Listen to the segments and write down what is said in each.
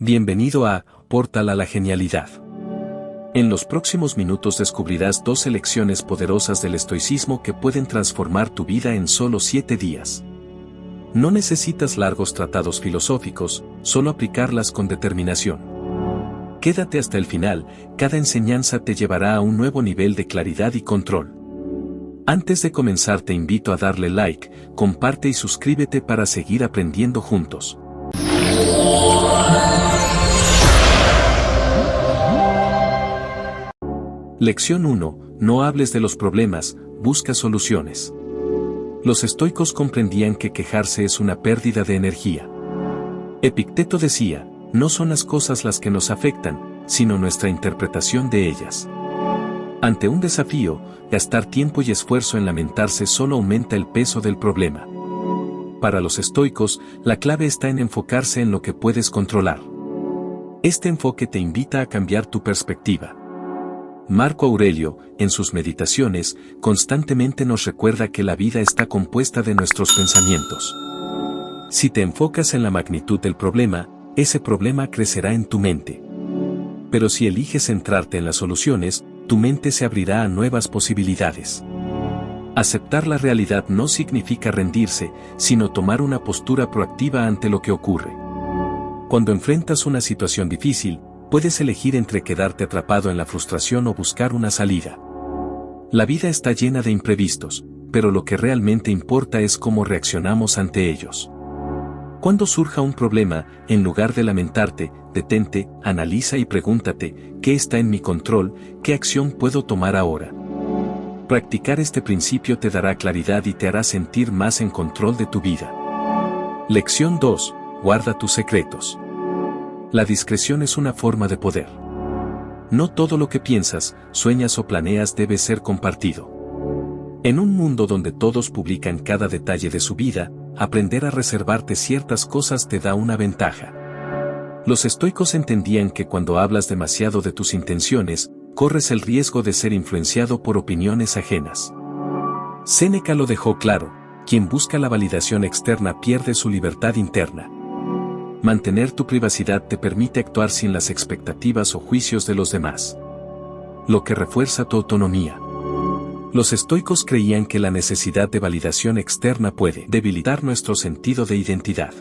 Bienvenido a Portal a la Genialidad. En los próximos minutos descubrirás 12 lecciones poderosas del estoicismo que pueden transformar tu vida en solo 7 días. No necesitas largos tratados filosóficos, solo aplicarlas con determinación. Quédate hasta el final, cada enseñanza te llevará a un nuevo nivel de claridad y control. Antes de comenzar te invito a darle like, comparte y suscríbete para seguir aprendiendo juntos. Lección 1. No hables de los problemas, busca soluciones. Los estoicos comprendían que quejarse es una pérdida de energía. Epicteto decía, no son las cosas las que nos afectan, sino nuestra interpretación de ellas. Ante un desafío, gastar tiempo y esfuerzo en lamentarse solo aumenta el peso del problema. Para los estoicos, la clave está en enfocarse en lo que puedes controlar. Este enfoque te invita a cambiar tu perspectiva. Marco Aurelio, en sus meditaciones, constantemente nos recuerda que la vida está compuesta de nuestros pensamientos. Si te enfocas en la magnitud del problema, ese problema crecerá en tu mente. Pero si eliges centrarte en las soluciones, tu mente se abrirá a nuevas posibilidades. Aceptar la realidad no significa rendirse, sino tomar una postura proactiva ante lo que ocurre. Cuando enfrentas una situación difícil, puedes elegir entre quedarte atrapado en la frustración o buscar una salida. La vida está llena de imprevistos, pero lo que realmente importa es cómo reaccionamos ante ellos. Cuando surja un problema, en lugar de lamentarte, detente, analiza y pregúntate, ¿qué está en mi control? ¿Qué acción puedo tomar ahora? Practicar este principio te dará claridad y te hará sentir más en control de tu vida. Lección 2. Guarda tus secretos. La discreción es una forma de poder. No todo lo que piensas, sueñas o planeas debe ser compartido. En un mundo donde todos publican cada detalle de su vida, aprender a reservarte ciertas cosas te da una ventaja. Los estoicos entendían que cuando hablas demasiado de tus intenciones, corres el riesgo de ser influenciado por opiniones ajenas. Séneca lo dejó claro, quien busca la validación externa pierde su libertad interna. Mantener tu privacidad te permite actuar sin las expectativas o juicios de los demás, lo que refuerza tu autonomía. Los estoicos creían que la necesidad de validación externa puede debilitar nuestro sentido de identidad.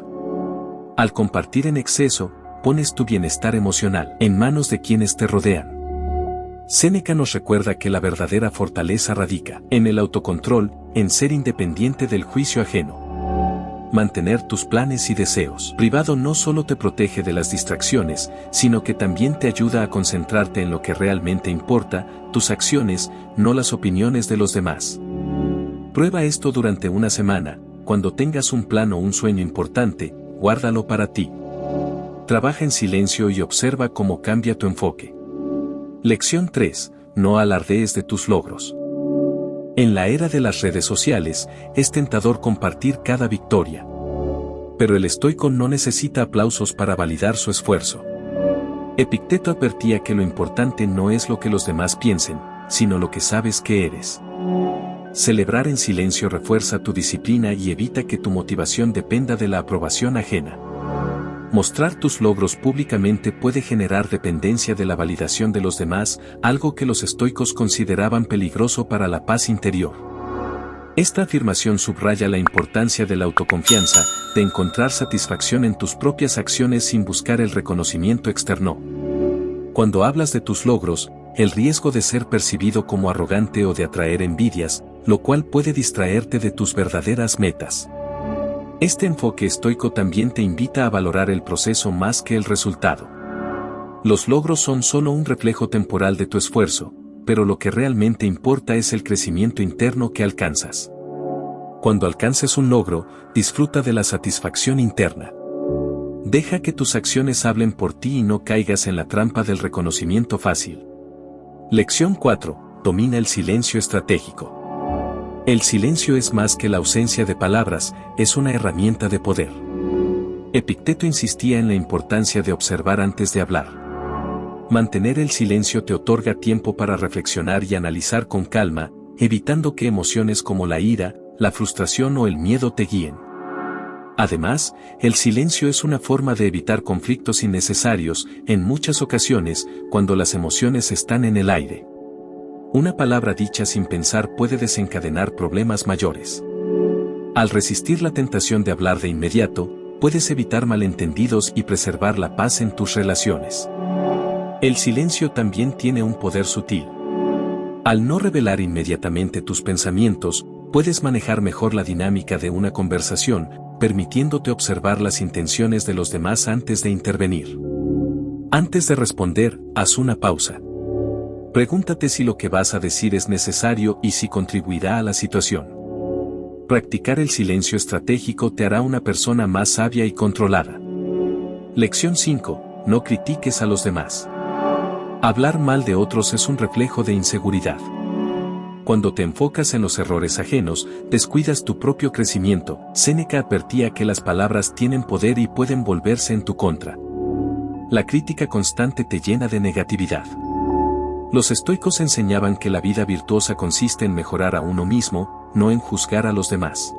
Al compartir en exceso, pones tu bienestar emocional en manos de quienes te rodean. Séneca nos recuerda que la verdadera fortaleza radica en el autocontrol, en ser independiente del juicio ajeno. Mantener tus planes y deseos privado no solo te protege de las distracciones, sino que también te ayuda a concentrarte en lo que realmente importa, tus acciones, no las opiniones de los demás. Prueba esto durante una semana, cuando tengas un plan o un sueño importante, guárdalo para ti. Trabaja en silencio y observa cómo cambia tu enfoque. Lección 3. No alardees de tus logros. En la era de las redes sociales, es tentador compartir cada victoria. Pero el estoico no necesita aplausos para validar su esfuerzo. Epicteto advertía que lo importante no es lo que los demás piensen, sino lo que sabes que eres. Celebrar en silencio refuerza tu disciplina y evita que tu motivación dependa de la aprobación ajena. Mostrar tus logros públicamente puede generar dependencia de la validación de los demás, algo que los estoicos consideraban peligroso para la paz interior. Esta afirmación subraya la importancia de la autoconfianza, de encontrar satisfacción en tus propias acciones sin buscar el reconocimiento externo. Cuando hablas de tus logros, el riesgo de ser percibido como arrogante o de atraer envidias, lo cual puede distraerte de tus verdaderas metas. Este enfoque estoico también te invita a valorar el proceso más que el resultado. Los logros son solo un reflejo temporal de tu esfuerzo, pero lo que realmente importa es el crecimiento interno que alcanzas. Cuando alcances un logro, disfruta de la satisfacción interna. Deja que tus acciones hablen por ti y no caigas en la trampa del reconocimiento fácil. Lección 4. Domina el silencio estratégico. El silencio es más que la ausencia de palabras, es una herramienta de poder. Epicteto insistía en la importancia de observar antes de hablar. Mantener el silencio te otorga tiempo para reflexionar y analizar con calma, evitando que emociones como la ira, la frustración o el miedo te guíen. Además, el silencio es una forma de evitar conflictos innecesarios, en muchas ocasiones, cuando las emociones están en el aire. Una palabra dicha sin pensar puede desencadenar problemas mayores. Al resistir la tentación de hablar de inmediato, puedes evitar malentendidos y preservar la paz en tus relaciones. El silencio también tiene un poder sutil. Al no revelar inmediatamente tus pensamientos, puedes manejar mejor la dinámica de una conversación, permitiéndote observar las intenciones de los demás antes de intervenir. Antes de responder, haz una pausa. Pregúntate si lo que vas a decir es necesario y si contribuirá a la situación. Practicar el silencio estratégico te hará una persona más sabia y controlada. Lección 5. No critiques a los demás. Hablar mal de otros es un reflejo de inseguridad. Cuando te enfocas en los errores ajenos, descuidas tu propio crecimiento. Séneca advertía que las palabras tienen poder y pueden volverse en tu contra. La crítica constante te llena de negatividad. Los estoicos enseñaban que la vida virtuosa consiste en mejorar a uno mismo, no en juzgar a los demás.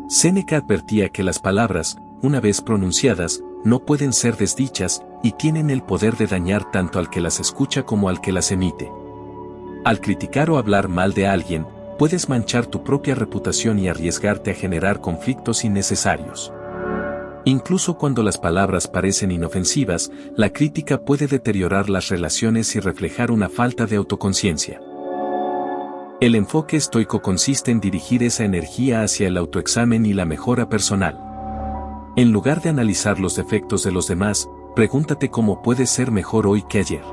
Séneca advertía que las palabras, una vez pronunciadas, no pueden ser desdichas, y tienen el poder de dañar tanto al que las escucha como al que las emite. Al criticar o hablar mal de alguien, puedes manchar tu propia reputación y arriesgarte a generar conflictos innecesarios. Incluso cuando las palabras parecen inofensivas, la crítica puede deteriorar las relaciones y reflejar una falta de autoconciencia. El enfoque estoico consiste en dirigir esa energía hacia el autoexamen y la mejora personal. En lugar de analizar los defectos de los demás, pregúntate cómo puedes ser mejor hoy que ayer.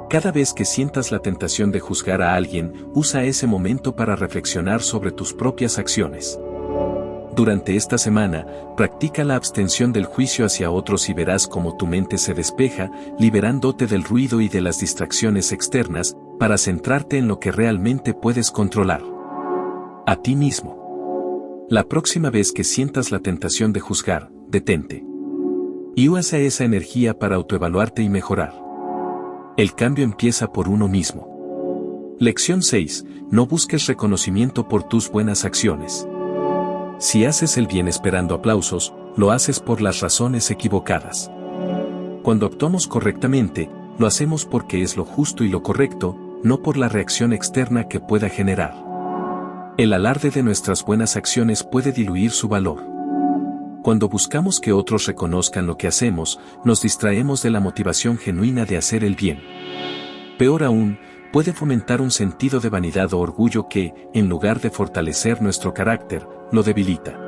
Cada vez que sientas la tentación de juzgar a alguien, usa ese momento para reflexionar sobre tus propias acciones. Durante esta semana, practica la abstención del juicio hacia otros y verás cómo tu mente se despeja, liberándote del ruido y de las distracciones externas, para centrarte en lo que realmente puedes controlar. A ti mismo. La próxima vez que sientas la tentación de juzgar, detente. Y usa esa energía para autoevaluarte y mejorar. El cambio empieza por uno mismo. Lección 6. No busques reconocimiento por tus buenas acciones. Si haces el bien esperando aplausos, lo haces por las razones equivocadas. Cuando actuamos correctamente, lo hacemos porque es lo justo y lo correcto, no por la reacción externa que pueda generar. El alarde de nuestras buenas acciones puede diluir su valor. Cuando buscamos que otros reconozcan lo que hacemos, nos distraemos de la motivación genuina de hacer el bien. Peor aún, puede fomentar un sentido de vanidad o orgullo que, en lugar de fortalecer nuestro carácter, lo debilita.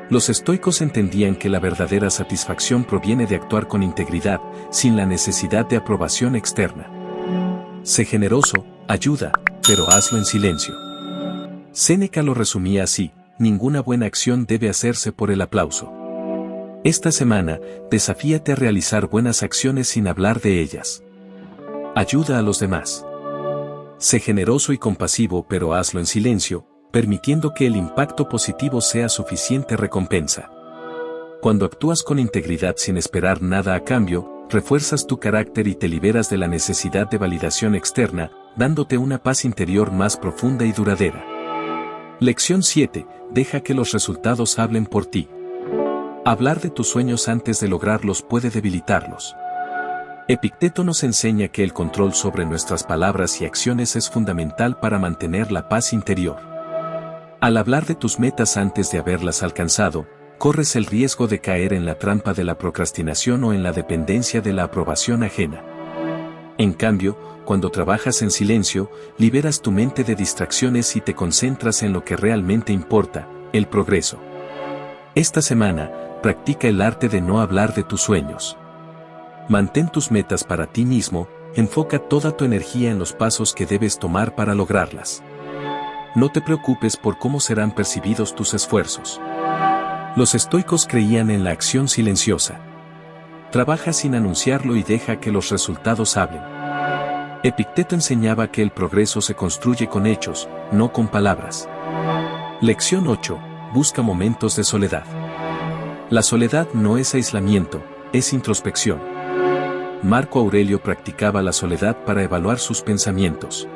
Los estoicos entendían que la verdadera satisfacción proviene de actuar con integridad, sin la necesidad de aprobación externa. Sé generoso, ayuda, pero hazlo en silencio. Séneca lo resumía así: ninguna buena acción debe hacerse por el aplauso. Esta semana, desafíate a realizar buenas acciones sin hablar de ellas. Ayuda a los demás. Sé generoso y compasivo, pero hazlo en silencio, permitiendo que el impacto positivo sea suficiente recompensa. Cuando actúas con integridad sin esperar nada a cambio, refuerzas tu carácter y te liberas de la necesidad de validación externa, dándote una paz interior más profunda y duradera. Lección 7. Deja que los resultados hablen por ti. Hablar de tus sueños antes de lograrlos puede debilitarlos. Epicteto nos enseña que el control sobre nuestras palabras y acciones es fundamental para mantener la paz interior. Al hablar de tus metas antes de haberlas alcanzado, corres el riesgo de caer en la trampa de la procrastinación o en la dependencia de la aprobación ajena. En cambio, cuando trabajas en silencio, liberas tu mente de distracciones y te concentras en lo que realmente importa, el progreso. Esta semana, practica el arte de no hablar de tus sueños. Mantén tus metas para ti mismo, enfoca toda tu energía en los pasos que debes tomar para lograrlas. No te preocupes por cómo serán percibidos tus esfuerzos. Los estoicos creían en la acción silenciosa. Trabaja sin anunciarlo y deja que los resultados hablen. Epicteto enseñaba que el progreso se construye con hechos, no con palabras. Lección 8. Busca momentos de soledad. La soledad no es aislamiento, es introspección. Marco Aurelio practicaba la soledad para evaluar sus pensamientos.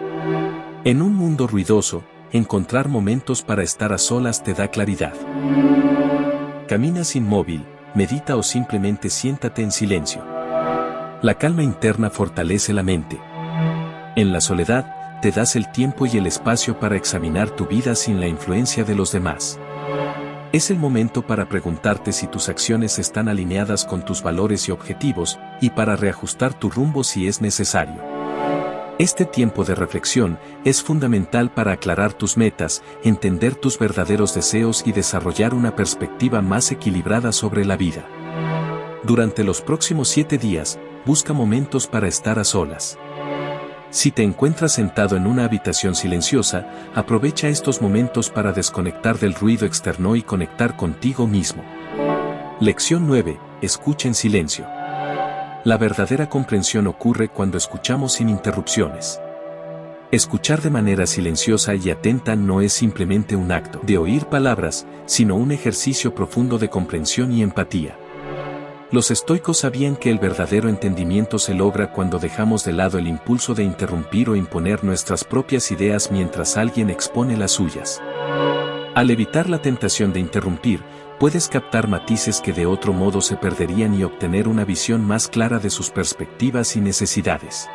En un mundo ruidoso, encontrar momentos para estar a solas te da claridad. Caminas inmóvil, medita o simplemente siéntate en silencio. La calma interna fortalece la mente. En la soledad, te das el tiempo y el espacio para examinar tu vida sin la influencia de los demás. Es el momento para preguntarte si tus acciones están alineadas con tus valores y objetivos, y para reajustar tu rumbo si es necesario. Este tiempo de reflexión es fundamental para aclarar tus metas, entender tus verdaderos deseos y desarrollar una perspectiva más equilibrada sobre la vida. Durante los próximos 7 días, busca momentos para estar a solas. Si te encuentras sentado en una habitación silenciosa, aprovecha estos momentos para desconectar del ruido externo y conectar contigo mismo. Lección 9. Escucha en silencio. La verdadera comprensión ocurre cuando escuchamos sin interrupciones. Escuchar de manera silenciosa y atenta no es simplemente un acto de oír palabras, sino un ejercicio profundo de comprensión y empatía. Los estoicos sabían que el verdadero entendimiento se logra cuando dejamos de lado el impulso de interrumpir o imponer nuestras propias ideas mientras alguien expone las suyas. Al evitar la tentación de interrumpir, puedes captar matices que de otro modo se perderían y obtener una visión más clara de sus perspectivas y necesidades.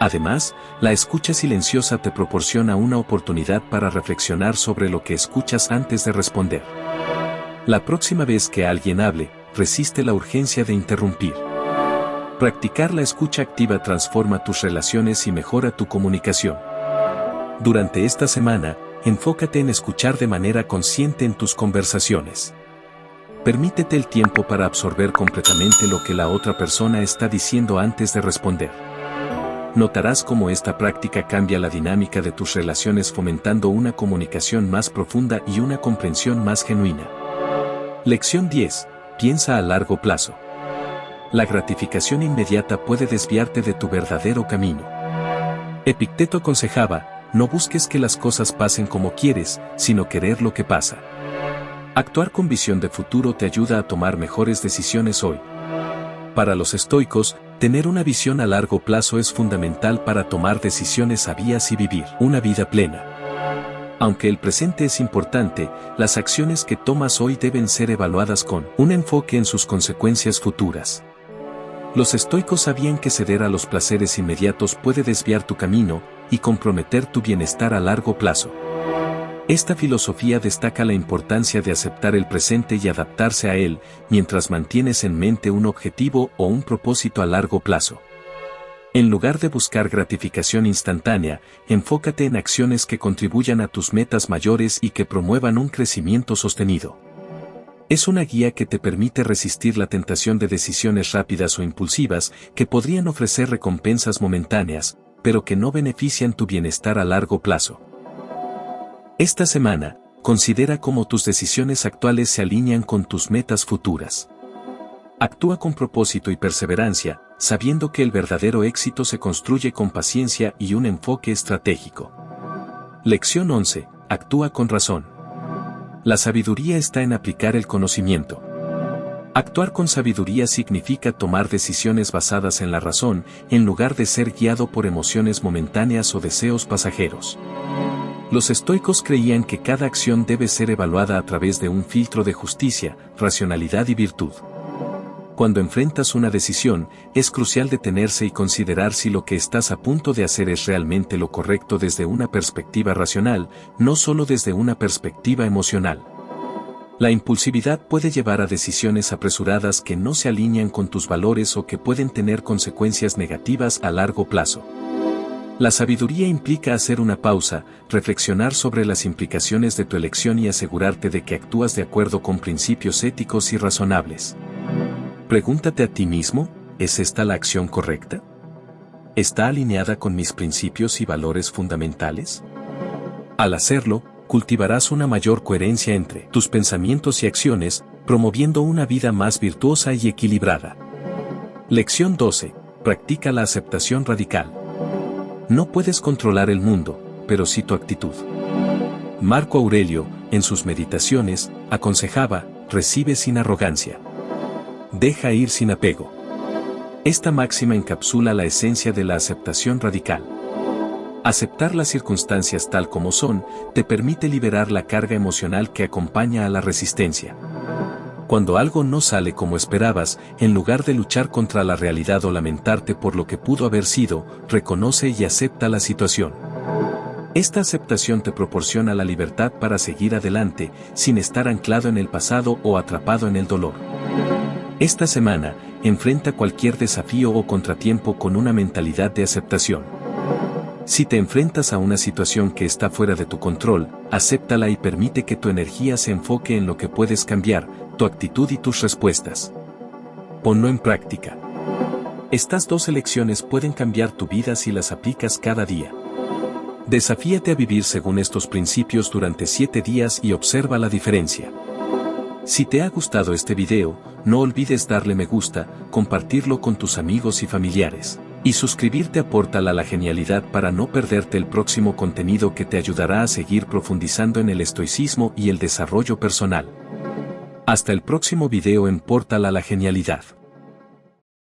Además, la escucha silenciosa te proporciona una oportunidad para reflexionar sobre lo que escuchas antes de responder. La próxima vez que alguien hable, resiste la urgencia de interrumpir. Practicar la escucha activa transforma tus relaciones y mejora tu comunicación. Durante esta semana, enfócate en escuchar de manera consciente en tus conversaciones. Permítete el tiempo para absorber completamente lo que la otra persona está diciendo antes de responder. Notarás cómo esta práctica cambia la dinámica de tus relaciones, fomentando una comunicación más profunda y una comprensión más genuina. Lección 10. Piensa a largo plazo. La gratificación inmediata puede desviarte de tu verdadero camino. Epicteto aconsejaba: no busques que las cosas pasen como quieres, sino querer lo que pasa. Actuar con visión de futuro te ayuda a tomar mejores decisiones hoy. Para los estoicos, tener una visión a largo plazo es fundamental para tomar decisiones sabias y vivir una vida plena. Aunque el presente es importante, las acciones que tomas hoy deben ser evaluadas con un enfoque en sus consecuencias futuras. Los estoicos sabían que ceder a los placeres inmediatos puede desviar tu camino y comprometer tu bienestar a largo plazo. Esta filosofía destaca la importancia de aceptar el presente y adaptarse a él, mientras mantienes en mente un objetivo o un propósito a largo plazo. En lugar de buscar gratificación instantánea, enfócate en acciones que contribuyan a tus metas mayores y que promuevan un crecimiento sostenido. Es una guía que te permite resistir la tentación de decisiones rápidas o impulsivas que podrían ofrecer recompensas momentáneas, pero que no benefician tu bienestar a largo plazo. Esta semana, considera cómo tus decisiones actuales se alinean con tus metas futuras. Actúa con propósito y perseverancia, sabiendo que el verdadero éxito se construye con paciencia y un enfoque estratégico. Lección 11. Actúa con razón. La sabiduría está en aplicar el conocimiento. Actuar con sabiduría significa tomar decisiones basadas en la razón, en lugar de ser guiado por emociones momentáneas o deseos pasajeros. Los estoicos creían que cada acción debe ser evaluada a través de un filtro de justicia, racionalidad y virtud. Cuando enfrentas una decisión, es crucial detenerse y considerar si lo que estás a punto de hacer es realmente lo correcto desde una perspectiva racional, no solo desde una perspectiva emocional. La impulsividad puede llevar a decisiones apresuradas que no se alinean con tus valores o que pueden tener consecuencias negativas a largo plazo. La sabiduría implica hacer una pausa, reflexionar sobre las implicaciones de tu elección y asegurarte de que actúas de acuerdo con principios éticos y razonables. Pregúntate a ti mismo, ¿es esta la acción correcta? ¿Está alineada con mis principios y valores fundamentales? Al hacerlo, cultivarás una mayor coherencia entre tus pensamientos y acciones, promoviendo una vida más virtuosa y equilibrada. Lección 12. Practica la aceptación radical. No puedes controlar el mundo, pero sí tu actitud. Marco Aurelio, en sus meditaciones, aconsejaba: recibe sin arrogancia. Deja ir sin apego. Esta máxima encapsula la esencia de la aceptación radical. Aceptar las circunstancias tal como son, te permite liberar la carga emocional que acompaña a la resistencia. Cuando algo no sale como esperabas, en lugar de luchar contra la realidad o lamentarte por lo que pudo haber sido, reconoce y acepta la situación. Esta aceptación te proporciona la libertad para seguir adelante, sin estar anclado en el pasado o atrapado en el dolor. Esta semana, enfrenta cualquier desafío o contratiempo con una mentalidad de aceptación. Si te enfrentas a una situación que está fuera de tu control, acéptala y permite que tu energía se enfoque en lo que puedes cambiar, tu actitud y tus respuestas. Ponlo en práctica. Estas 2 lecciones pueden cambiar tu vida si las aplicas cada día. Desafíate a vivir según estos principios durante 7 días y observa la diferencia. Si te ha gustado este video, no olvides darle me gusta, compartirlo con tus amigos y familiares, y suscribirte a Portal a la Genialidad para no perderte el próximo contenido que te ayudará a seguir profundizando en el estoicismo y el desarrollo personal. Hasta el próximo video en Portal a la Genialidad.